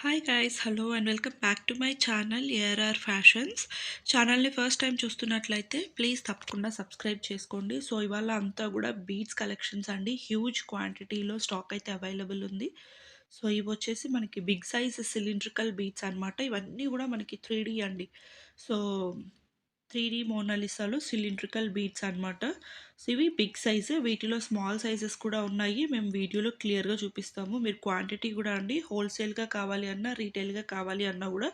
Hi guys hello and welcome back to my channel ARR fashions. ఛానల్ని first time చూస్తున్నట్లయితే please తప్పకుండా subscribe చేసుకోండి. So ఇవాళ అంతా కూడా బీడ్స్ కలెక్షన్స్ అండి, హ్యూజ్ క్వాంటిటీలో స్టాక్ అయితే అవైలబుల్ ఉంది. సో ఇవి వచ్చేసి మనకి బిగ్ సైజ్ సిలిండ్రికల్ బీడ్స్ అనమాట. ఇవన్నీ కూడా మనకి 3D అండి. సో 3D మోనాలిసాలో సిలిండ్రికల్ బీడ్స్ అనమాట. సో ఇవి బిగ్ సైజు, వీటిలో స్మాల్ సైజెస్ కూడా ఉన్నాయి. మేము వీడియోలో క్లియర్గా చూపిస్తాము. మీరు క్వాంటిటీ కూడా అండి హోల్సేల్గా కావాలి అన్నా రీటైల్గా కావాలి అన్నా కూడా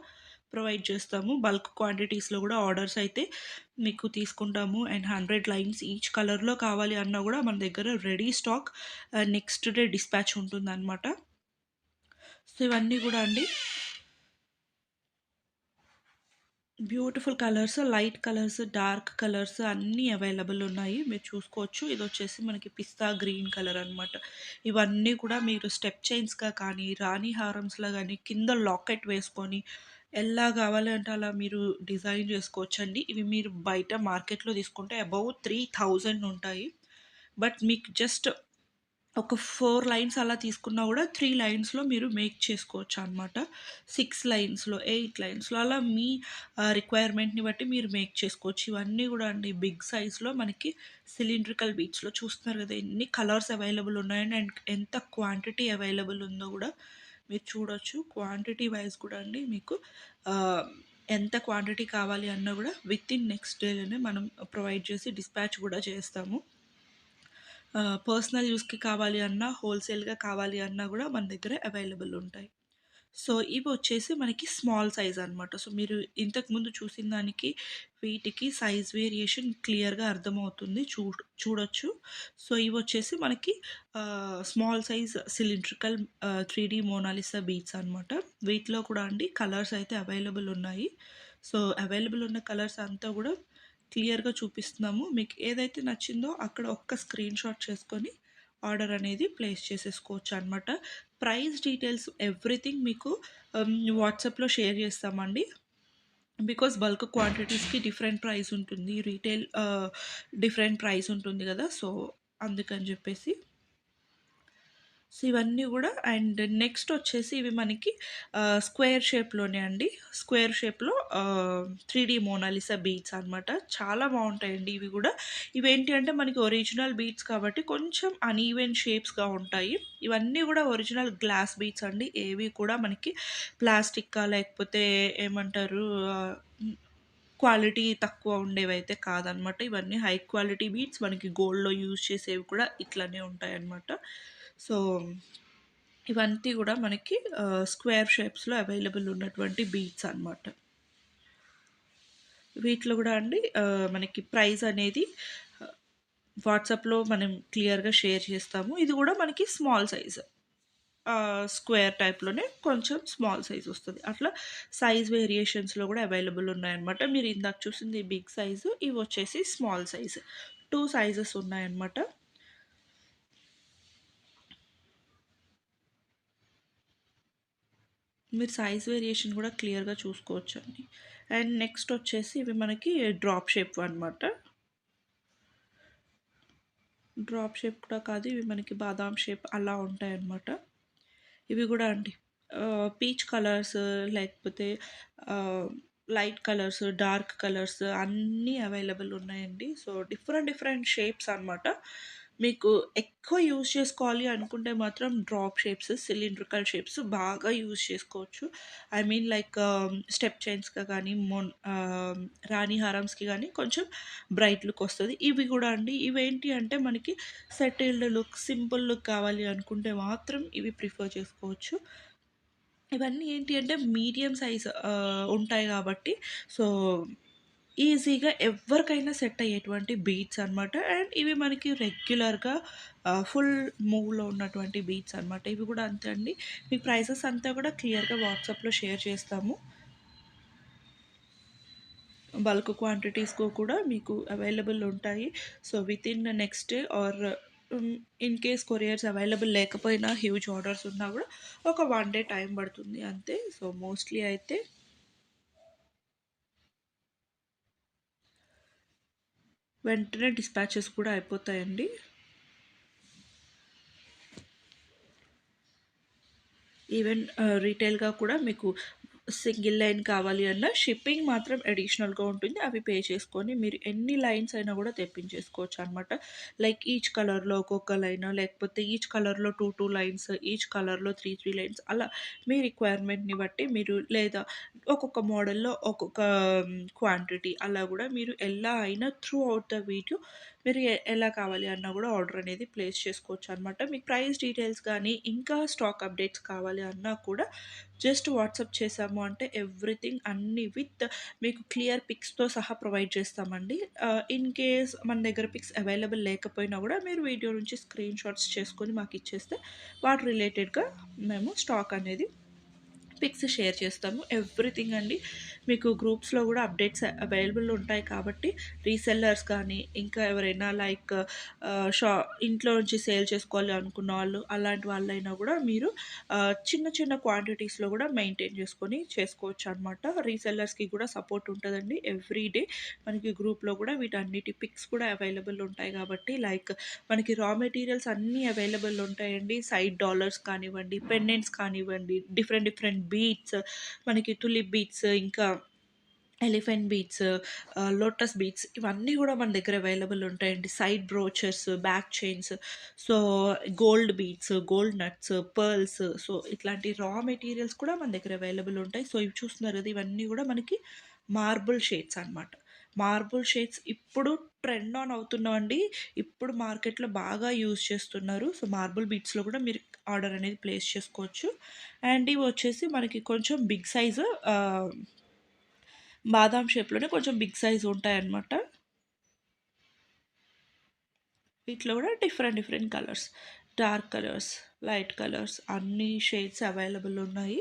ప్రొవైడ్ చేస్తాము. బల్క్ క్వాంటిటీస్లో కూడా ఆర్డర్స్ అయితే మీకు తీసుకుంటాము. అండ్ 100 లైన్స్ ఈచ్ కలర్లో కావాలి అన్నా కూడా మన దగ్గర ready stock next day dispatch ఉంటుందన్నమాట. సో ఇవన్నీ కూడా అండి beautiful colours, light colours, dark colours అన్నీ అవైలబుల్ ఉన్నాయి. మీరు చూసుకోవచ్చు. ఇది వచ్చేసి మనకి పిస్తా గ్రీన్ కలర్ అనమాట. ఇవన్నీ కూడా మీరు స్టెప్ చైన్స్గా కానీ, రాణి హారమ్స్లా కానీ కింద లాకెట్ వేసుకొని ఎలా కావాలి అంటే అలా మీరు డిజైన్ చేసుకోవచ్చండి. ఇవి మీరు బయట మార్కెట్లో తీసుకుంటే అబౌవ్ 3000 ఉంటాయి. బట్ మీకు జస్ట్ ఒక 4 లైన్స్ అలా తీసుకున్నా కూడా 3 లైన్స్‌లో మీరు మేక్ చేసుకోవచ్చు అనమాట. 6 లైన్స్‌లో, 8 లైన్స్‌లో అలా మీ రిక్వైర్మెంట్‌ని బట్టి మీరు మేక్ చేసుకోవచ్చు. ఇవన్నీ కూడా అండి బిగ్ సైజ్‌లో మనకి సిలిండ్రికల్ బీడ్స్‌లో చూస్తున్నారు కదా! ఎన్ని కలర్స్ అవైలబుల్ ఉన్నాయని అండ్ ఎంత క్వాంటిటీ అవైలబుల్ ఉందో కూడా మీరు చూడొచ్చు. క్వాంటిటీ వైస్ కూడా అండి మీకు ఆహ్, ఎంత క్వాంటిటీ కావాలి అన్నా కూడా వితిన్ నెక్స్ట్ డేలోనే మనం ప్రొవైడ్ చేసి డిస్పాచ్ కూడా చేస్తాము. పర్సనల్ యూస్‌కి కావాలి అన్నా, హోల్‌సేల్‌గా కావాలి అన్నా గూడా మన దగ్గర అవైలబుల్ ఉంటాయి. సో, ఇవొచ్చేసి మనకి స్మాల్ సైజ్ అనమాట. సో, మీరు ఇంతకుముందు చూసిన దానికి, వీటికి సైజ్ వేరియేషన్ క్లియర్‌గా అర్థమవుతుంది. చూడొచ్చు. సో, ఇవొచ్చేసి మనకి small size cylindrical 3D Mona Lisa beads అనమాట. వీటిలో కూడా అండి కలర్స్ అయితే అవైలబుల్ ఉన్నాయి. సో, అవైలబుల్ ఉన్న కలర్స్ అంతా గూడా క్లియర్‌గా చూపిస్తున్నాము. మీకు ఏదైతే నచ్చిందో అక్కడ ఒక్క స్క్రీన్‌షాట్ చేసుకొని ఆర్డర్ అనేది ప్లేస్ చేసేసుకోవచ్చనమాట. ప్రైస్ డీటెయిల్స్ ఎవ్రీథింగ్ మీకు వాట్సాప్‌లో షేర్ చేస్తామండి. బికాజ్ బల్క్ క్వాంటిటీస్‌కి డిఫరెంట్ ప్రైస్ ఉంటుంది. రీటైల్ డిఫరెంట్ ప్రైస్ ఉంటుంది గదా! సో, అందుకని జెప్పేసి. సో, ఇవన్నీ గూడా అండ్ నెక్స్ట్ వచ్చేసి ఇవి మనకి స్క్వేర్ షేప్‌లోనే అండి. స్క్వేర్ షేప్‌లో 3D మోనాలిసా బీడ్స్ అనమాట. చాలా బావుంటాయండి ఇవి గూడా. ఇవేంటి అంటే మనకి ఒరిజినల్ బీడ్స్ కాబట్టి కొంచెం అన్‌ఈవెన్ షేప్స్‌గా ఉంటాయి. ఇవన్నీ గూడా ఒరిజినల్ గ్లాస్ బీడ్స్ అండి. ఏవి కూడా మనకి ప్లాస్టిక్కా లేకపోతే ఏమంటారు హ్మ్, క్వాలిటీ తక్కువ ఉండేవైతే కాదనమాట. ఇవన్నీ హై క్వాలిటీ బీడ్స్. మనకి గోల్డ్‌లో యూజ్ చేసేవి కూడా ఇట్లనే ఉంటాయన్నమాట. సో, ఇవంతా గూడా మనకి స్క్వేర్ షేప్స్‌లో అవైలబుల్ ఉన్నటువంటి బీడ్స్ అనమాట. వీటిలో గూడా అండి మనకి ప్రైస్ అనేది ఆహ్, వాట్సాప్‌లో మనం క్లియర్‌గా షేర్ చేస్తాము. ఇది గూడా మనకి స్మాల్ సైజ్. స్క్వేర్ టైప్‌లోనే కొంచెం స్మాల్ సైజ్ వస్తది. అట్లా సైజ్ వేరియేషన్స్‌లో గూడా అవైలబుల్ ఉన్నాయన్నమాట. మీరు ఇందాక చూసింది బిగ్ సైజు, ఇవొచ్చేసి స్మాల్ సైజ్. 2 సైజెస్ ఉన్నాయన్నమాట. మీరు సైజ్ వేరియేషన్ గూడా క్లియర్‌గా చూసుకోవచ్చండి. అండ్ నెక్స్ట్ వచ్చేసి ఇవి మనకి డ్రాప్ షేప్ అనమాట. డ్రాప్ షేప్ కూడా కాదు, ఇవి మనకి బాదాం షేప్ అలా ఉంటాయన్నమాట. ఇవి గూడా అండి పీచ్ కలర్స్ లేకపోతే ఆహ్, లైట్ కలర్స్, డార్క్ కలర్స్ అన్నీ అవైలబుల్ ఉన్నాయండి. సో, డిఫరెంట్ డిఫరెంట్ షేప్స్ అనమాట. మీకు ఎక్కువ యూజ్ చేసుకోవాలి అనుకుంటే మాత్రం డ్రాప్ షేప్స్, సిలిండ్రికల్ షేప్స్ బాగా యూజ్ చేసుకోవచ్చు. ఐ మీన్ లైక్ స్టెప్ చైన్స్‌గా కానీ, రాణి హారమ్స్‌కి గానీ కొంచెం బ్రైట్ లుక్ వస్తది. ఇవి గూడా అండి ఇవేంటి అంటే మనకి సెటిల్డ్ లుక్, సింపుల్ లుక్ కావాలి అనుకుంటే మాత్రం ఇవి ప్రిఫర్ చేసుకోవచ్చు. ఇవన్నీ ఏంటి అంటే మీడియం సైజ్ ఉంటాయి గాబట్టి సో, ఈజీగా ఎవ్వరికైనా సెట్ అయ్యేటువంటి బీట్స్ అనమాట. అండ్ ఇవి మనకి రెగ్యులర్‌గా ఫుల్ మూవ్‌లో ఉన్నటువంటి బీట్స్ అనమాట. ఇవి గూడా అంతే అండి. మీకు ప్రైసెస్ అంతా గూడా క్లియర్‌గా వాట్సాప్‌లో షేర్ చేస్తాము. బల్క్ క్వాంటిటీస్‌కు కూడా మీకు అవైలబుల్ ఉంటాయి. So, within next day or in case couriers available లేకపోయినా హ్యూజ్ ఆర్డర్స్ ఉన్నా గూడా ఒక 1 డే టైం పడుతుంది అంతే. సో, మోస్ట్‌లీ అయితే వెంటనే డిస్పాచెస్ కూడా అయిపోతాయండి. ఈవెన్ రీటైల్‌గా కూడా మీకు సింగిల్ లైన్ కావాలి అన్నా షిప్పింగ్ మాత్రం అడిషనల్‌గా ఉంటుంది. అవి పే చేసుకొని మీరు ఎన్ని లైన్స్ అయినా గూడా తెప్పించేసుకోవచ్చనమాట. లైక్ ఈచ్ కలర్‌లో ఒక్కొక్క లైను, లేకపోతే ఈచ్ కలర్‌లో 2 లైన్స్, ఈచ్ కలర్‌లో 3 లైన్స్ అలా మీ రిక్వైర్మెంట్‌ని బట్టి మీరు లేదా ఒక్కొక్క మోడల్‌లో ఒక్కొక్క క్వాంటిటీ అలా గూడా మీరు ఎలా అయినా త్రూ ఔట్ ద వీడియో మీరు ఎలా కావాలి అన్నా గూడా ఆర్డర్ అనేది ప్లేస్ చేసుకోవచ్చనమాట. మీకు ప్రైస్ డీటెయిల్స్ గానీ, ఇంకా స్టాక్ అప్డేట్స్ కావాలి అన్నా కూడా జస్ట్ వాట్సాప్ చేశాము అంటే ఎవ్రీథింగ్ అన్నీ విత్ మీకు క్లియర్ పిక్స్‌తో సహా ప్రొవైడ్ చేస్తామండి. ఇన్ కేస్ మన దగ్గర పిక్స్ అవైలబుల్ లేకపోయినా గూడా మీరు వీడియో నుంచి స్క్రీన్ షాట్స్ చేసుకొని మాకిచ్చేస్తే వాటి రిలేటెడ్‌గా మేము స్టాక్ అనేది పిక్స్ షేర్ చేస్తాము. ఎవ్రీథింగ్ అండి. మీకు గ్రూప్స్‌లో గూడా అప్డేట్స్ అవైలబుల్ ఉంటాయి కాబట్టి రీసెల్లర్స్ కానీ, ఇంకా ఎవరైనా లైక్ షా ఇంట్లో నుంచి సేల్ చేసుకోవాలి అనుకున్న వాళ్ళు, అలాంటి వాళ్ళైనా గూడా మీరు చిన్న చిన్న క్వాంటిటీస్‌లో గూడా మెయింటైన్ చేసుకొని చేసుకోవచ్చనమాట. రీసెల్లర్స్‌కి కూడా సపోర్ట్ ఉంటదండి. ఎవ్రీ డే మనకి గ్రూప్‌లో గూడా వీటన్నిటి పిక్స్ కూడా అవైలబుల్ ఉంటాయి కాబట్టి లైక్ మనకి రా మెటీరియల్స్ అన్నీ అవైలబుల్ ఉంటాయండి. సైడ్ డాలర్స్ కానివ్వండి, పెండెంట్స్ కానివ్వండి, డిఫరెంట్ డిఫరెంట్ బీడ్స్ మనకి టులిప్ బీడ్స్, ఇంకా ఎలిఫెంట్ బీడ్స్, లోటస్ బీడ్స్ ఇవన్నీ గూడా మన దగ్గర అవైలబుల్ ఉంటాయండి. Side brochures, back chains, so gold beads, gold nuts, pearls, so ఇట్లాంటి రా మెటీరియల్స్ కూడా మన దగ్గర అవైలబుల్ ఉంటాయి. సో ఇవి చూస్తున్నారు కదా! ఇవన్నీ గూడా మనకి మార్బుల్ షేడ్స్ అనమాట. మార్బుల్ షేడ్స్ ఇప్పుడు ట్రెండ్ ఆన్ అవుతున్నావండి. ఇప్పుడు మార్కెట్‌లో బాగా యూజ్ చేస్తున్నారు. సో మార్బుల్ బీడ్స్‌లో కూడా మీరు ఆర్డర్ అనేది ప్లేస్ చేసుకోవచ్చు. అండ్ ఇవి వచ్చేసి మనకి కొంచెం బిగ్ సైజు బాదాం షేప్‌లోనే కొంచెం బిగ్ సైజ్ ఉంటాయన్నమాట. వీటిలో కూడా different different colours, dark colours, light colours అన్ని షేడ్స్ అవైలబుల్ ఉన్నాయి.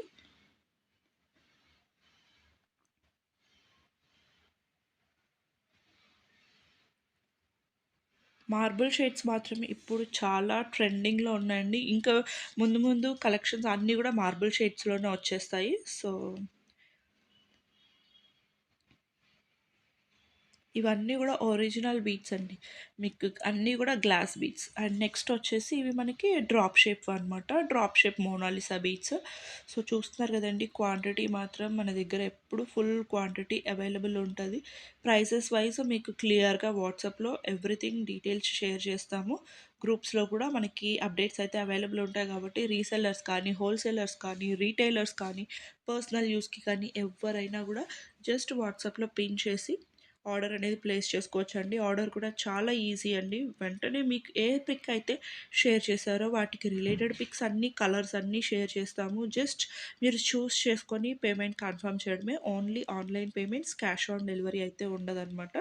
మార్బుల్ షేడ్స్ మాత్రం ఇప్పుడు చాలా ట్రెండింగ్‌లో ఉన్నాయండి. ఇంకా ముందు ముందు కలెక్షన్స్ అన్నీ కూడా మార్బుల్ షేడ్స్‌లోనే వచ్చేస్తాయి. సో ఇవన్నీ గూడా ఒరిజినల్ బీడ్స్ అండి. మీకు అన్నీ గూడా గ్లాస్ బీడ్స్. అండ్ నెక్స్ట్ వచ్చేసి ఇవి మనకి డ్రాప్ షేప్ అనమాట. Drop shape Mona Lisa beads. So, చూస్తున్నారు గదండీ! క్వాంటిటీ మాత్రం మన దగ్గర ఎప్పుడు ఫుల్ క్వాంటిటీ అవైలబుల్ ఉంటది. ప్రైసెస్ వైస్ మీకు క్లియర్‌గా వాట్సాప్‌లో ఎవ్రీథింగ్ డీటెయిల్స్ షేర్ చేస్తాము. గ్రూప్స్‌లో కూడా మనకి అప్డేట్స్ అయితే అవైలబుల్ ఉంటాయి కాబట్టి రీసెల్లర్స్ కానీ, హోల్‌సేలర్స్ కానీ, రీటైలర్స్ కానీ, పర్సనల్ యూజ్‌కి కానీ ఎవ్వరైనా గూడా జస్ట్ వాట్సాప్‌లో పిన్ చేసి ఆర్డర్ అనేది ప్లేస్ చేసుకోవచ్చండి. ఆర్డర్ కూడా చాలా ఈజీ అండి. వెంటనే మీకు ఏ పిక్ అయితే షేర్ చేశారో వాటికి రిలేటెడ్ పిక్స్ అన్నీ, కలర్స్ అన్నీ షేర్ చేస్తాము. జస్ట్ మీరు చూస్ చేసుకొని పేమెంట్ కన్ఫర్మ్ చేయడమే. Only online payments, cash on delivery అయితే ఉండదనమాట.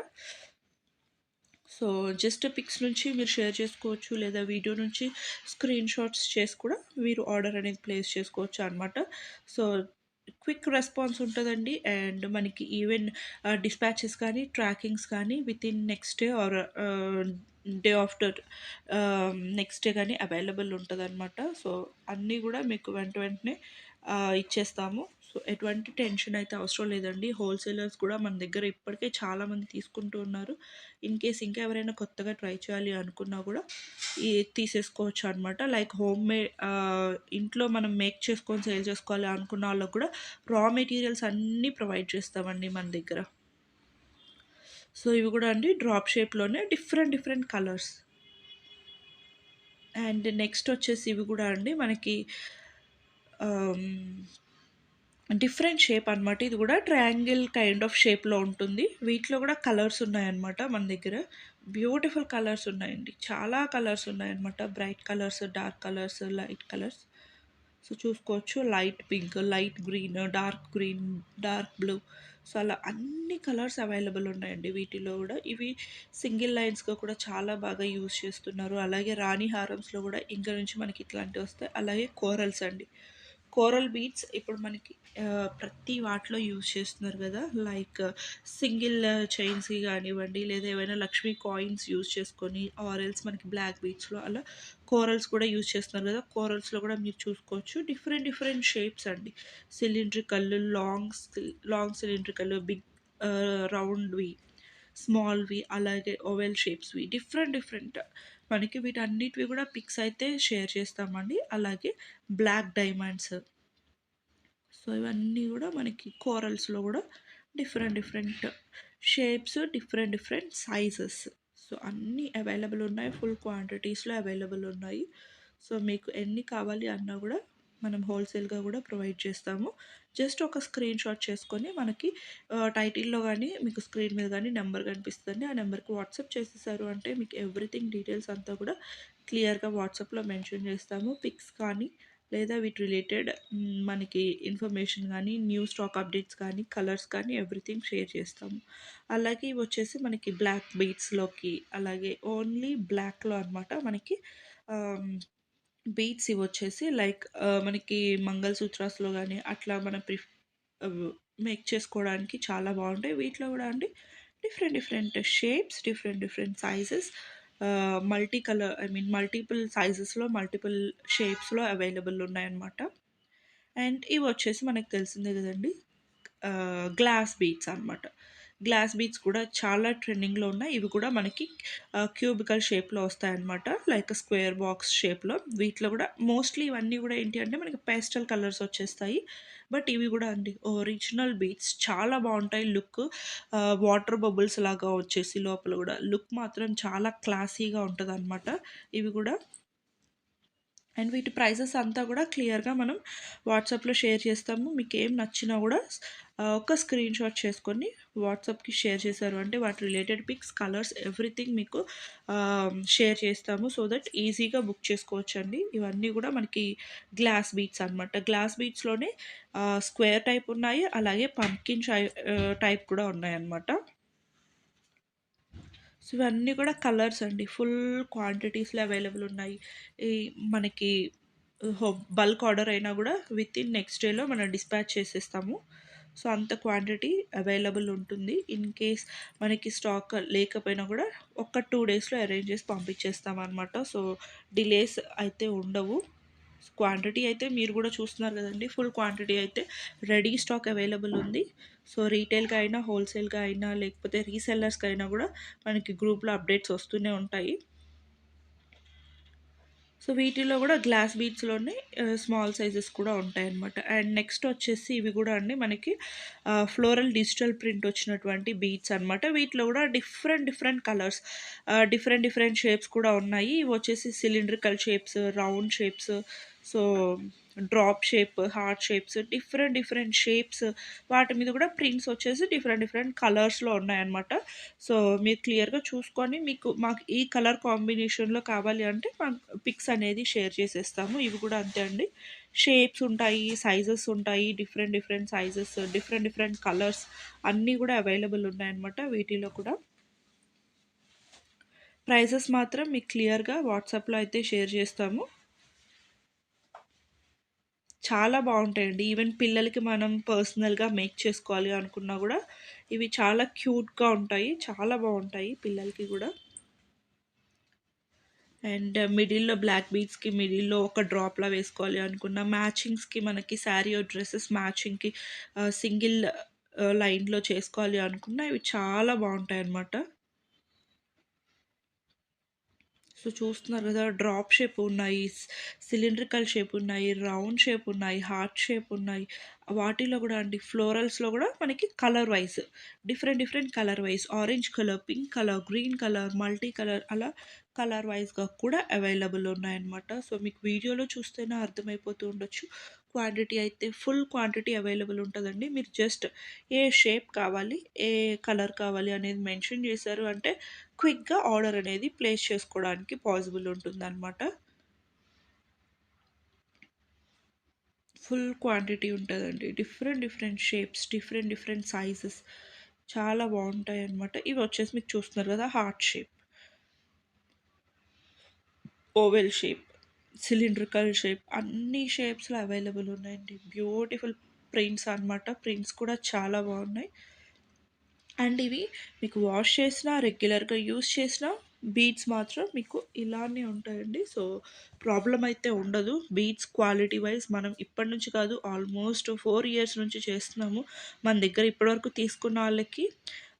సో, జస్ట్ పిక్స్ నుంచి మీరు షేర్ చేసుకోవచ్చు. లేదా వీడియో నుంచి స్క్రీన్ షాట్స్ చేసి కూడా మీరు ఆర్డర్ అనేది ప్లేస్ చేసుకోవచ్చు అనమాట. సో, క్విక్ రెస్పాన్స్ ఉంటదండి. అండ్ మనకి ఈవెన్ డిస్పాచెస్ కానీ, ట్రాకింగ్స్ కానీ within next day or day after next day గానీ అవైలబుల్ ఉంటదనమాట. సో, అన్నీ గూడా మీకు వెంటనే ఇచ్చేస్తాము. సో, ఎటువంటి టెన్షన్ అయితే అవసరం లేదండి. హోల్‌సేలర్స్ కూడా మన దగ్గర ఇప్పటికే చాలామంది తీసుకుంటూ ఉన్నారు. ఇన్ కేస్ ఇంకా ఎవరైనా కొత్తగా ట్రై చేయాలి అనుకున్నా గూడా తీసేసుకోవచ్చు అనమాట. లైక్ ఇంట్లో మనం మేక్ చేసుకొని సేల్ చేసుకోవాలి అనుకున్న వాళ్ళకి కూడా రా మెటీరియల్స్ అన్నీ ప్రొవైడ్ చేస్తామండి మన దగ్గర. సో, ఇవి గూడా అండి డ్రాప్ షేప్‌లోనే different different colours. And next వచ్చేసి ఇవి గూడా అండి మనకి ఆహ్, డిఫరెంట్ షేప్ అనమాట. ఇది గూడా ట్రయాంగిల్ కైండ్ ఆఫ్ షేప్‌లో ఉంటుంది. వీటిలో గూడా కలర్స్ ఉన్నాయన్నమాట మన దగ్గర. బ్యూటిఫుల్ కలర్స్ ఉన్నాయండి. చాలా కలర్స్ ఉన్నాయన్నమాట. Bright colours, dark colours, light colours. So, చూసుకోవచ్చు. Light pink, light green, dark green, dark blue. So, అలా అన్ని కలర్స్ అవైలబుల్ ఉన్నాయండి వీటిలో గూడా. ఇవి సింగిల్ లైన్స్‌గా కూడా చాలా బాగా యూజ్ చేస్తున్నారు. అలాగే రాణి హారమ్స్‌లో గూడా ఇంక నుంచి మనకి ఇట్లాంటివొస్తాయి. అలాగే కోరల్స్ అండి. కోరల్ బీడ్స్ ఇప్పుడు మనకి ప్రతి వాటిలో యూజ్ చేస్తున్నారు గదా! లైక్ సింగిల్ చైన్స్‌కి గానివ్వండి, లేదా ఏవైనా లక్ష్మీ కాయిన్స్ యూజ్ చేసుకొని ఆర్ ఎల్స్ మనకి బ్లాక్ బీడ్స్‌లో అలా కోరల్స్ కూడా యూజ్ చేస్తున్నారు గదా! కోరల్స్‌లో కూడా మీరు చూసుకోవచ్చు. డిఫరెంట్ డిఫరెంట్ షేప్స్ అండి. సిలిండ్రికల్, లాంగ్ సిలిండ్రికల్, బిగ్ రౌండ్‌వి, స్మాల్‌వి, అలాగే ఓవెల్ షేప్స్‌వి డిఫరెంట్ డిఫరెంట్ మనకి వీటన్నిటివి కూడా పిక్స్ అయితే షేర్ చేస్తామండి. అలాగే బ్లాక్ డైమండ్స్. సో ఇవన్నీ గూడా మనకి కోరల్స్‌లో గూడా different different shapes, different different sizes. So అన్నీ అవైలబుల్ ఉన్నాయి. ఫుల్ క్వాంటిటీస్‌లో అవైలబుల్ ఉన్నాయి. సో మీకు ఎన్ని కావాలి అన్నా గూడా మనం హోల్‌సేల్‌గా గూడా ప్రొవైడ్ చేస్తాము. జస్ట్ ఒక స్క్రీన్‌షాట్ చేసుకొని మనకి టైటిల్‌లో గానీ, మీకు స్క్రీన్ మీద గానీ నంబర్ కనిపిస్తదండి. ఆ నంబర్‌కి వాట్సాప్ చేసేసారు అంటే మీకు ఎవ్రీథింగ్ డీటెయిల్స్ అంతా కూడా క్లియర్‌గా వాట్సాప్‌లో మెన్షన్ చేస్తాము. పిక్స్ కానీ లేదా వీటి రిలేటెడ్ మనకి ఇన్ఫర్మేషన్ గానీ, న్యూ స్టాక్ అప్డేట్స్ కానీ, కలర్స్ కానీ ఎవ్రీథింగ్ షేర్ చేస్తాము. అలాగే ఇవొచ్చేసి మనకి బ్లాక్ బీడ్స్‌లోకి అలాగే ఓన్లీ బ్లాక్‌లో అనమాట మనకి ఆహ్, బీడ్స్ ఇవొచ్చేసి లైక్ మనకి మంగళసూత్రాస్‌లో గానీ అట్లా మనం ఆహ్, మేక్ చేసుకోవడానికి చాలా బావుంటాయి. వీటిలో గూడా అండి different different shapes, different different sizes multi colour I mean multiple సైజెస్‌లో, మల్టిపుల్ షేప్స్‌లో అవైలబుల్ ఉన్నాయన్నమాట. అండ్ ఇవొచ్చేసి మనకు తెలిసిందే గదండీ! గ్లాస్ బీడ్స్ అనమాట. గ్లాస్ బీడ్స్ కూడా చాలా ట్రెండింగ్‌లో ఉన్నాయి. ఇవి కూడా మనకి క్యూబికల్ షేప్‌లో వస్తాయన్నమాట. లైక్ స్క్వేర్ బాక్స్ షేప్‌లో. వీటిలో కూడా మోస్ట్‌లీ ఇవన్నీ కూడా ఏంటి అంటే మనకి పేస్టల్ కలర్స్ వచ్చేస్తాయి. బట్ ఇవి కూడా అండి ఒరిజినల్ బీడ్స్ చాలా బావుంటాయి లుక్. వాటర్ బబుల్స్ లాగా వచ్చేసి లోపల కూడా లుక్ మాత్రం చాలా క్లాసీగా ఉంటదనమాట. ఇవి కూడా అండ్ వీటి ప్రైజెస్ అంతా కూడా క్లియర్‌గా మనం వాట్సాప్‌లో షేర్ చేస్తాము. మీకేం నచ్చినా కూడా ఒక స్క్రీన్‌షాట్ చేసుకొని వాట్సాప్‌కి షేర్ చేశారు అంటే వాటి రిలేటెడ్ పిక్స్, కలర్స్ ఎవ్రీథింగ్ మీకు షేర్ చేస్తాము. సో దట్ ఈజీగా బుక్ చేసుకోవచ్చండి. ఇవన్నీ కూడా మనకి గ్లాస్ బీడ్స్ అనమాట. గ్లాస్ బీడ్స్‌లోనే స్క్వేర్ టైప్ ఉన్నాయి. అలాగే పంకిన్ టైప్ కూడా ఉన్నాయన్నమాట. సో ఇవన్నీ కూడా కలర్స్ అండి. ఫుల్ క్వాంటిటీస్‌లో అవైలబుల్ ఉన్నాయి. ఈ మనకి హో బల్క్ ఆర్డర్ అయినా గూడా వితిన్ నెక్స్ట్ డేలో మనం డిస్పాచ్ చేసేస్తాము. సో అంత క్వాంటిటీ అవైలబుల్ ఉంటుంది. ఇన్ కేస్ మనకి స్టాక్ లేకపోయినా గూడా ఒక 2 డేస్‌లో అరేంజ్ చేసి పంపించేస్తామనమాట. సో డిలేస్ అయితే ఉండవు. క్వాంటిటీ అయితే మీరు గూడా చూస్తున్నారు గదండీ! ఫుల్ క్వాంటిటీ అయితే రెడీ స్టాక్ అవైలబుల్ ఉంది. సో రీటైల్‌గా అయినా, హోల్‌సేల్‌గా అయినా లేకపోతే రీసెల్లర్స్‌కైనా గూడా మనకి గ్రూప్‌లో అప్డేట్స్ వస్తూనే ఉంటాయి. సో వీటిలో గూడా గ్లాస్ బీడ్స్‌లోనే స్మాల్ సైజెస్ కూడా ఉంటాయన్నమాట. అండ్ నెక్స్ట్ వచ్చేసి ఇవి గూడా అండి మనకి ఫ్లోరల్ డిజిటల్ ప్రింట్ వచ్చినటువంటి బీడ్స్ అనమాట. వీటిలో గూడా different different colours different different shapes కూడా ఉన్నాయి. ఇవొచ్చేసి cylindrical shapes, round shapes, so drop shape, heart shapes different different shapes వాటి మీద కూడా ప్రింట్స్ వచ్చేసి డిఫరెంట్ డిఫరెంట్ కలర్స్‌లో ఉన్నాయన్నమాట. సో మీరు క్లియర్‌గా చూసుకొని మీకు మాకు ఈ కలర్ కాంబినేషన్‌లో కావాలి అంటే పిక్స్ అనేది షేర్ చేసేస్తాము. ఇవి కూడా అంతే అండి. షేప్స్ ఉంటాయి, సైజెస్ ఉంటాయి. Different different sizes, different different colours అన్నీ కూడా అవైలబుల్ ఉన్నాయన్నమాట వీటిలో కూడా. ప్రైజెస్ మాత్రం మీకు క్లియర్‌గా వాట్సాప్‌లో అయితే షేర్ చేస్తాము. చాలా బావుంటాయండి. ఈవెన్ పిల్లలకి మనం పర్సనల్‌గా మేక్ చేసుకోవాలి అనుకున్నా గూడా ఇవి చాలా క్యూట్‌గా ఉంటాయి. చాలా బావుంటాయి పిల్లలకి గూడా. అండ్ మిడిల్‌లో బ్లాక్ బీడ్స్‌కి మిడిల్‌లో ఒక డ్రాప్‌లా వేసుకోవాలి అనుకున్న, మ్యాచింగ్స్‌కి మనకి శారీ ఆర్ డ్రెసెస్ మ్యాచింగ్‌కి సింగిల్ లైన్‌లో చేసుకోవాలి అనుకున్న ఇవి చాలా బావుంటాయన్నమాట. సో చూస్తున్నారు కదా! డ్రాప్ షేప్ ఉన్నాయి, సిలిండ్రికల్ షేప్ ఉన్నాయి, రౌండ్ షేప్ ఉన్నాయి, హార్ట్ షేప్ ఉన్నాయి. వాటిలో గూడా అండి ఫ్లోరల్స్‌లో గూడా మనకి colour wise different different colour wise orange colour, pink colour, green colour, multi colour అలా కలర్ వైస్‌గా కూడా అవైలబుల్ ఉన్నాయన్నమాట. సో మీకు వీడియోలో చూస్తేనే అర్థమైపోతూ ఉండొచ్చు. క్వాంటిటీ అయితే ఫుల్ క్వాంటిటీ అవైలబుల్ ఉంటదండి. మీరు జస్ట్ ఏ షేప్ కావాలి, ఏ కలర్ కావాలి అనేది మెన్షన్ చేశారు అంటే క్విక్‌గా ఆర్డర్ అనేది ప్లేస్ చేసుకోవడానికి పాసిబుల్ ఉంటుందనమాట. ఫుల్ క్వాంటిటీ ఉంటదండి. Different different shapes, different different sizes చాలా బావుంటాయన్నమాట. ఇవొచ్చేసి మీకు చూస్తున్నారు కదా! Heart shape, oval shape, cylindrical shape అన్ని షేప్స్‌లో అవైలబుల్ ఉన్నాయండి. బ్యూటిఫుల్ ప్రింట్స్ అనమాట. ప్రింట్స్ కూడా చాలా బావున్నాయి. అండ్ ఇవి మీకు వాష్ చేసినా, రెగ్యులర్‌గా యూజ్ చేసినా బీడ్స్ మాత్రం మీకు ఇలానే ఉంటాయండి. సో, ప్రాబ్లమ్ అయితే ఉండదు. బీడ్స్ క్వాలిటీ వైస్ మనం ఇప్పటి నుంచి కాదు ఆల్మోస్ట్ 4 ఇయర్స్ నుంచి చేస్తున్నాము. మన దగ్గర ఇప్పటివరకు తీసుకున్న వాళ్ళకి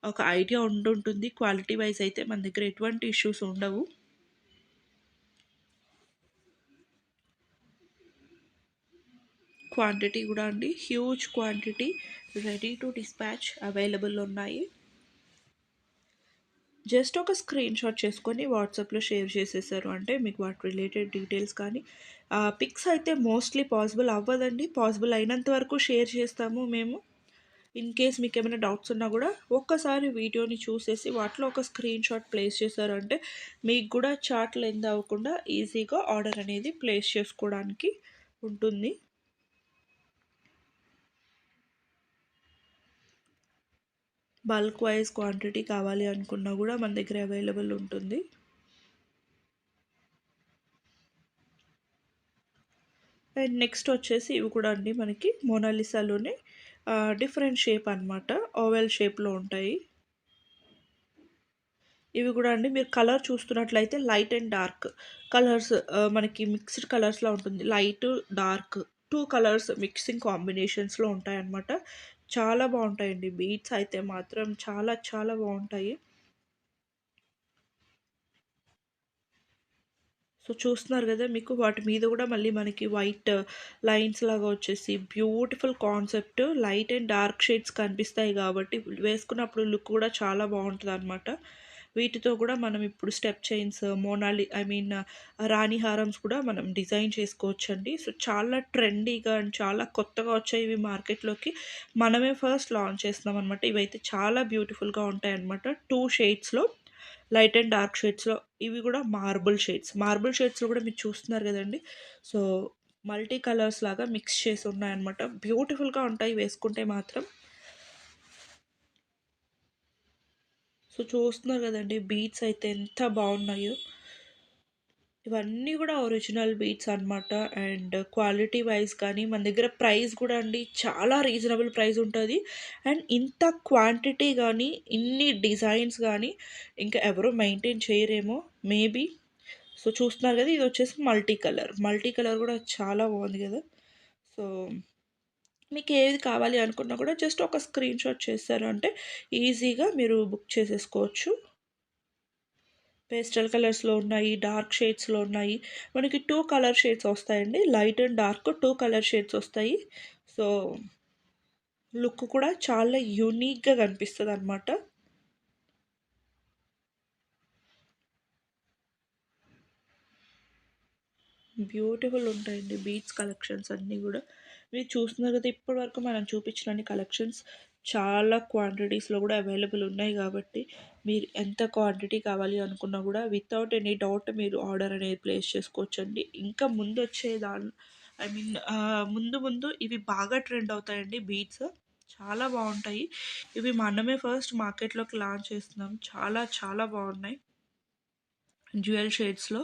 ఒక ఐడియా ఉండుంటుంది. క్వాలిటీ వైస్ అయితే మన దగ్గర ఎటువంటి ఇష్యూస్ ఉండవు. క్వాంటిటీ కూడా అండి huge quantity ready to dispatch available ఉన్నాయి. జస్ట్ ఒక స్క్రీన్ షాట్ చేసుకొని వాట్సాప్లో షేర్ చేసేసారు అంటే మీకు వాటి రిలేటెడ్ డీటెయిల్స్ కానీ పిక్స్ అయితే మోస్ట్లీ పాసిబుల్ అవ్వదండి. పాసిబుల్ అయినంత వరకు షేర్ చేస్తాము మేము. ఇన్ కేస్ మీకు ఏమైనా డౌట్స్ ఉన్నా కూడా ఒక్కసారి వీడియోని చూసేసి వాటిలో ఒక స్క్రీన్ షాట్ ప్లేస్ చేశారంటే మీకు కూడా చాట్ లెంత్ అవ్వకుండా ఈజీగా ఆర్డర్ అనేది ప్లేస్ చేసుకోవడానికి ఉంటుంది. బల్క్ వైజ్ క్వాంటిటీ కావాలి అనుకున్నా కూడా మన దగ్గర అవైలబుల్ ఉంటుంది. అండ్ నెక్స్ట్ వచ్చేసి ఇవి కూడా అండి మనకి మోనాలిసాలోనే డిఫరెంట్ షేప్ అనమాట, ఓవెల్ షేప్లో ఉంటాయి. ఇవి కూడా అండి మీరు కలర్ చూస్తున్నట్లయితే లైట్ అండ్ డార్క్ కలర్స్ మనకి మిక్స్డ్ కలర్స్లో ఉంటుంది. Light dark two colours mixing కాంబినేషన్స్లో ఉంటాయన్నమాట. చాలా బాగుంటాయండి బీట్స్ అయితే మాత్రం చాలా చాలా బాగుంటాయి. సో చూస్తున్నారు కదా మీకు వాటి మీద కూడా మళ్ళీ మనకి వైట్ లైన్స్ లాగా వచ్చేసి beautiful concept light and dark shades కనిపిస్తాయి కాబట్టి వేసుకున్నప్పుడు లుక్ కూడా చాలా బాగుంటుంది అనమాట. వీటితో కూడా మనం ఇప్పుడు స్టెప్ చైన్స్ మోనాలి ఐ మీన్ రాణి హారమ్స్ కూడా మనం డిజైన్ చేసుకోవచ్చండి. సో చాలా ట్రెండీగా అండ్ చాలా కొత్తగా వచ్చాయి ఇవి మార్కెట్లోకి. మనమే ఫస్ట్ లాంచ్ చేస్తున్నాం అనమాట. ఇవైతే చాలా బ్యూటిఫుల్గా ఉంటాయి అనమాట. టూ షేడ్స్లో లైట్ అండ్ డార్క్ షేడ్స్‌లో ఇవి గూడా మార్బుల్ షేడ్స్. మార్బుల్ షేడ్స్‌లో గూడా మీరు చూస్తున్నారు గదండీ! సో, మల్టీ కలర్స్ లాగా మిక్స్ చేసి ఉన్నాయన్నమాట. బ్యూటిఫుల్‌గా ఉంటాయి వేసుకుంటే మాత్రం. సో, చూస్తున్నారు గదండీ! బీడ్స్ అయితే ఎంత బావున్నాయో. ఇవన్నీ గూడా ఒరిజినల్ బీడ్స్ అన్నమాట. అండ్ క్వాలిటీ వైస్ కానీ మన దగ్గర ప్రైస్ గూడా అండి చాలా రీజనబుల్ ప్రైస్ ఉంటది. అండ్ ఇంత క్వాంటిటీ గానీ, ఇన్ని డిజైన్స్ గానీ ఇంకా ఎవరు మెయింటైన్ చేయరేమో మేబీ. సో, చూస్తున్నారు గదా! ఇదొచ్చేసి మల్టీ కలర్. మల్టీ కలర్ గూడా చాలా బావుంది గదా! సో, మీకేది కావాలి అనుకున్నా కూడా జస్ట్ ఒక స్క్రీన్ షాట్ చేశారు అంటే ఈజీగా మీరు బుక్ చేసేసుకోవచ్చు. పేస్టల్ కలర్స్‌లో ఉన్నాయి, డార్క్ షేడ్స్‌లో ఉన్నాయి. మనకి 2 కలర్ షేడ్స్ వస్తాయండి. Light and dark 2 colour shades వస్తాయి. సో, లుక్ కూడా చాలా యూనిక్‌గా కనిపిస్తదనమాట. బ్యూటిఫుల్ ఉంటాయండి బీడ్స్ కలెక్షన్స్ అన్నీ గూడా. మీరు చూస్తున్నారు కదా! ఇప్పటి వరకు మనం చూపించిన అన్ని కలెక్షన్స్ చాలా క్వాంటిటీస్‌లో గూడా అవైలబుల్ ఉన్నాయి గాబట్టి, మీరు ఎంత క్వాంటిటీ కావాలి అనుకున్నా గూడా వితౌట్ ఎనీ డౌట్ మీరు ఆర్డర్ అనేది ప్లేస్ చేసుకోవచ్చండి. ఇంకా ముందొచ్చే ఐ మీన్ ముందు ముందు ఇవి బాగా ట్రెండ్ అవుతాయండి బీడ్స్. చాలా బావుంటాయి. ఇవి మనమే ఫస్ట్ మార్కెట్‌లోకి లాంచ్ చేస్తున్నాం. చాలా చాలా బావున్నాయి. డ్యూయల్ షేడ్స్‌లో.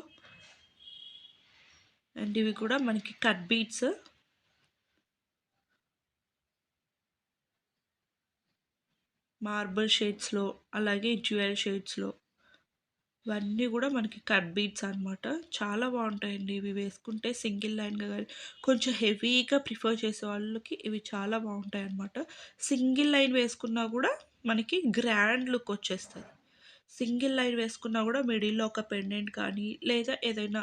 అండ్ ఇవి కూడా మనకి కట్ బీట్స్ మార్బుల్ షేడ్స్‌లో అలాగే డ్యూయల్ షేడ్స్‌లో ఇవన్నీ కూడా మనకి కట్ బీట్స్ అనమాట. చాలా బాగుంటాయండి ఇవి వేసుకుంటే సింగిల్ లైన్‌గా గాని కొంచెం హెవీగా ప్రిఫర్ చేసే వాళ్ళకి ఇవి చాలా బాగుంటాయన్నమాట. సింగిల్ లైన్ వేసుకున్నా కూడా మనకి గ్రాండ్ లుక్ వచ్చేస్తది. సింగిల్ లైన్ వేసుకున్నా కూడా మిడిల్‌లో ఒక పెండెంట్ కానీ లేదా ఏదైనా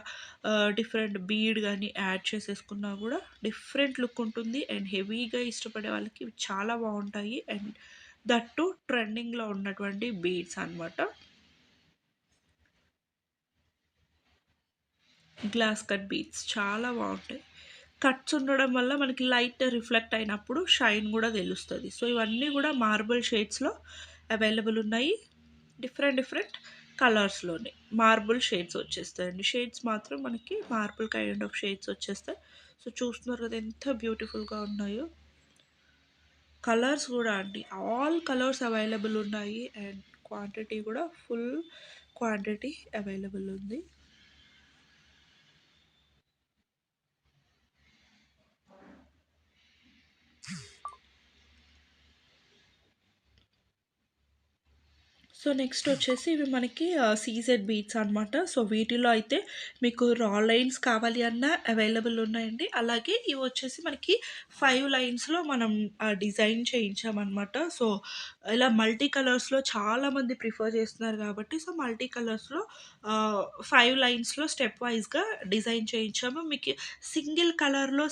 డిఫరెంట్ బీడ్ గానీ యాడ్ చేసేసుకున్నా కూడా డిఫరెంట్ లుక్ ఉంటుంది. అండ్ హెవీగా ఇష్టపడే వాళ్ళకి ఇవి చాలా బాగుంటాయి. అండ్ దట్ టూ ట్రెండింగ్‌లో ఉన్నటువంటి బీడ్స్ అనమాట. గ్లాస్ కట్ బీడ్స్ చాలా బావుంటాయి. కట్స్ ఉండడం వల్ల మనకి లైట్ రిఫ్లెక్ట్ అయినప్పుడు షైన్ గూడా తెలుస్తది. సో, ఇవన్నీ గూడా మార్బుల్ షేడ్స్‌లో అవైలబుల్ ఉన్నాయి. డిఫరెంట్ డిఫరెంట్ కలర్స్‌లోనే మార్బుల్ షేడ్స్ వచ్చేస్తాయండి. షేడ్స్ మాత్రం మనకి మార్బుల్ కైండ్ ఆఫ్ షేడ్స్ వచ్చేస్తాయి. సో, చూస్తున్నారు కదా ఎంత బ్యూటిఫుల్‌గా ఉన్నాయో. కలర్స్ గూడా అండి ఆల్ కలర్స్ అవైలబుల్ ఉన్నాయి. అండ్ క్వాంటిటీ గూడా ఫుల్ క్వాంటిటీ అవైలబుల్ ఉంది. సో, నెక్స్ట్ వచ్చేసి ఇవి మనకి సీజెడ్ బీట్స్ అనమాట. సో, వీటిలో అయితే మీకు రా లైన్స్ కావాలి అన్నా అవైలబుల్ ఉన్నాయండి. అలాగే ఇవి వచ్చేసి మనకి 5 లైన్స్‌లో మనం డిజైన్ చేయించామనమాట. సో, ఇలా మల్టీ కలర్స్‌లో చాలామంది ప్రిఫర్ చేస్తున్నారు కాబట్టి, సో, మల్టీ కలర్స్‌లో 5 లైన్స్‌లో స్టెప్ వైస్‌గా డిజైన్ చేయించాము. మీకు సింగిల్ కలర్‌లో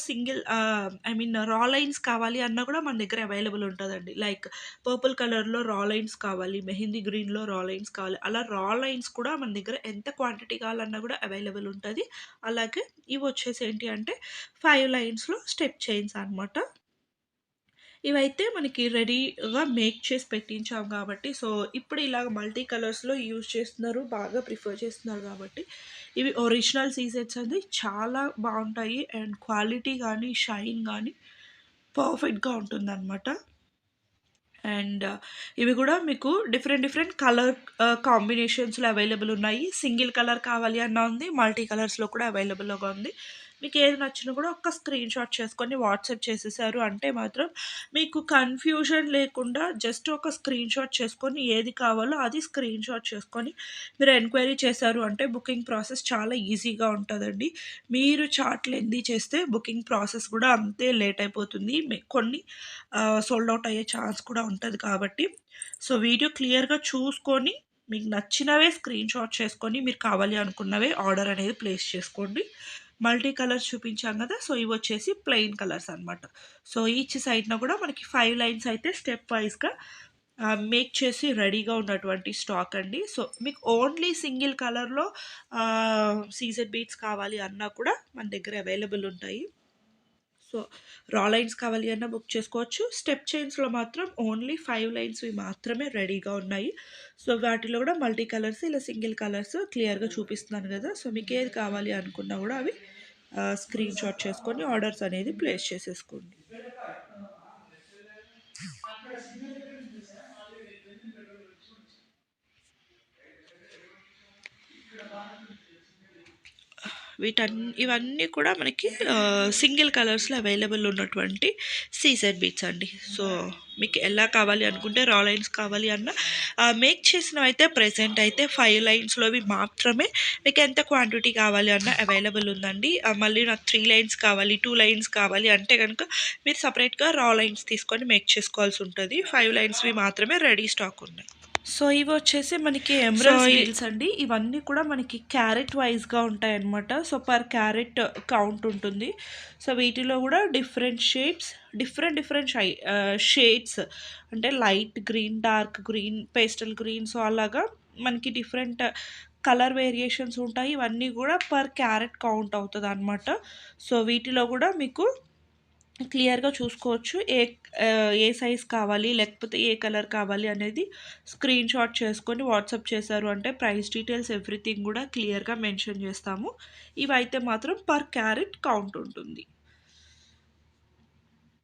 ఐ మీన్ రా లైన్స్ కావాలి అన్నా కూడా మన దగ్గర అవైలబుల్ ఉంటదండి. లైక్ పర్పుల్ కలర్‌లో రా లైన్స్ కావాలి, మెహందీ గ్రీన్‌లో రా లైన్స్ కావాలి. అలా రా లైన్స్ కూడా మన దగ్గర ఎంత క్వాంటిటీ కావాలన్నా కూడా అవైలబుల్ ఉంటది. అలాగే ఇవొచ్చేసి ఏంటి అంటే 5 లైన్స్‌లో స్టెప్ చైన్స్ అనమాట. ఇవైతే మనకి రెడీగా మేక్ చేసి పెట్టించాం కాబట్టి, సో, ఇప్పుడు ఇలాగ మల్టీ కలర్స్‌లో యూజ్ చేస్తున్నారు. బాగా ప్రిఫర్ చేస్తున్నారు కాబట్టి, ఇవి ఒరిజినల్ సీజెట్స్ అండి. చాలా బావుంటాయి అండ్ క్వాలిటీ గానీ, షైన్ గానీ పర్ఫెక్ట్‌గా ఉంటుందనమాట. అండ్ ఇవి గూడా మీకు డిఫరెంట్ డిఫరెంట్ కలర్ కాంబినేషన్స్‌లో అవైలబుల్ ఉన్నాయి. సింగిల్ కలర్ కావాలి అన్నా ఉంది. మల్టీ కలర్స్‌లో కూడా అవైలబుల్‌గా ఉంది. మీకేది నచ్చినా కూడా ఒక్క స్క్రీన్ షాట్ చేసుకొని వాట్సాప్ చేసేసారు అంటే మాత్రం మీకు కన్‌ఫ్యూజన్ లేకుండా జస్ట్ ఒక స్క్రీన్ షాట్ చేసుకొని ఏది కావాలో అది స్క్రీన్ షాట్ చేసుకొని మీరు ఎంక్వైరీ చేశారు అంటే బుకింగ్ ప్రాసెస్ చాలా ఈజీగా ఉంటదండి. మీరు చార్ట్ లెంతీ చేస్తే బుకింగ్ ప్రాసెస్ కూడా అంతే లేట్ అయిపోతుంది. కొన్ని సోల్డ్ ఔట్ అయ్యే ఛాన్స్ కూడా ఉంటది కాబట్టి, సో, వీడియో క్లియర్‌గా చూసుకొని మీకు నచ్చినవే స్క్రీన్ షాట్ చేసుకొని మీరు కావాలి అనుకున్నవే ఆర్డర్ అనేది ప్లేస్ చేసుకోండి. మల్టీ కలర్స్ చూపించాం గదా! సో, ఇవొచ్చేసి ప్లెయిన్ కలర్స్ అనమాట. సో, ఈచ్ సైడ్‌న కూడా మనకి 5 లైన్స్ అయితే స్టెప్ వైస్‌గా మేక్ చేసి రెడీగా ఉన్నటువంటి స్టాక్ అండి. సో, మీకు ఓన్లీ సింగిల్ కలర్‌లో సీజెడ్ బీట్స్ కావాలి అన్నా కూడా మన దగ్గర అవైలబుల్ ఉంటాయి. సో, రా లైన్స్ కావాలి అన్నా బుక్ చేసుకోవచ్చు. స్టెప్ చైన్స్‌లో మాత్రం ఓన్లీ 5 లైన్స్‌వి మాత్రమే రెడీగా ఉన్నాయి. సో, వాటిలో కూడా మల్టీ కలర్స్, ఇలా సింగిల్ కలర్స్ క్లియర్‌గా చూపిస్తున్నాను గదా! సో, మీకేది కావాలి అనుకున్నా గూడా అవి స్క్రీన్ షాట్ చేసుకొని ఆర్డర్స్ అనేది ప్లేస్ చేసేసుకోండి. ఇవన్నీ కూడా మనకి సింగిల్ కలర్స్‌లో అవైలబుల్ ఉన్నటువంటి సీజెడ్ బీట్స్ అండి. సో, మీకు ఎలా కావాలి అనుకుంటే రా లైన్స్ కావాలి అన్నా మేక్ చేసినవైతే ప్రెజెంట్ అయితే 5 లైన్స్‌లోవి మాత్రమే మీకు ఎంత క్వాంటిటీ కావాలి అన్నా అవైలబుల్ ఉందండి. మళ్ళీ నాకు 3 లైన్స్ కావాలి, 2 లైన్స్ కావాలి అంటే గనుక మీరు సెపరేట్‌గా రా లైన్స్ తీసుకొని మేక్ చేసుకోవాల్సి ఉంటది. 5 లైన్స్‌వి మాత్రమే రెడీ స్టాక్ ఉన్నాయి. సో, ఇవొచ్చేసి మనకి ఎమరాల్డ్స్ బీడ్స్ అండి. ఇవన్నీ కూడా మనకి క్యారెట్ వైస్‌గా ఉంటాయన్నమాట. సో, పర్ క్యారెట్ కౌంట్ ఉంటుంది. సో, వీటిలో గూడా different shapes, different different shades అంటే light green, dark green, pastel green so, అలాగా మనకి డిఫరెంట్ కలర్ వేరియేషన్స్ ఉంటాయి. ఇవన్నీ గూడా పర్ క్యారెట్ కౌంట్ అవుతదనమాట. సో, వీటిలో గూడా మీకు క్లియర్‌గా చూసుకోవచ్చు. ఏ సైజ్ కావాలి, లేకపోతే ఏ కలర్ కావాలి అనేది స్క్రీన్ షాట్ చేసుకొని వాట్సాప్ చేశారు అంటే ప్రైస్ డీటెయిల్స్ ఎవ్రీథింగ్ గూడా క్లియర్‌గా మెన్షన్ చేస్తాము. ఇవైతే మాత్రం పర్ క్యారెట్ కౌంట్ ఉంటుంది.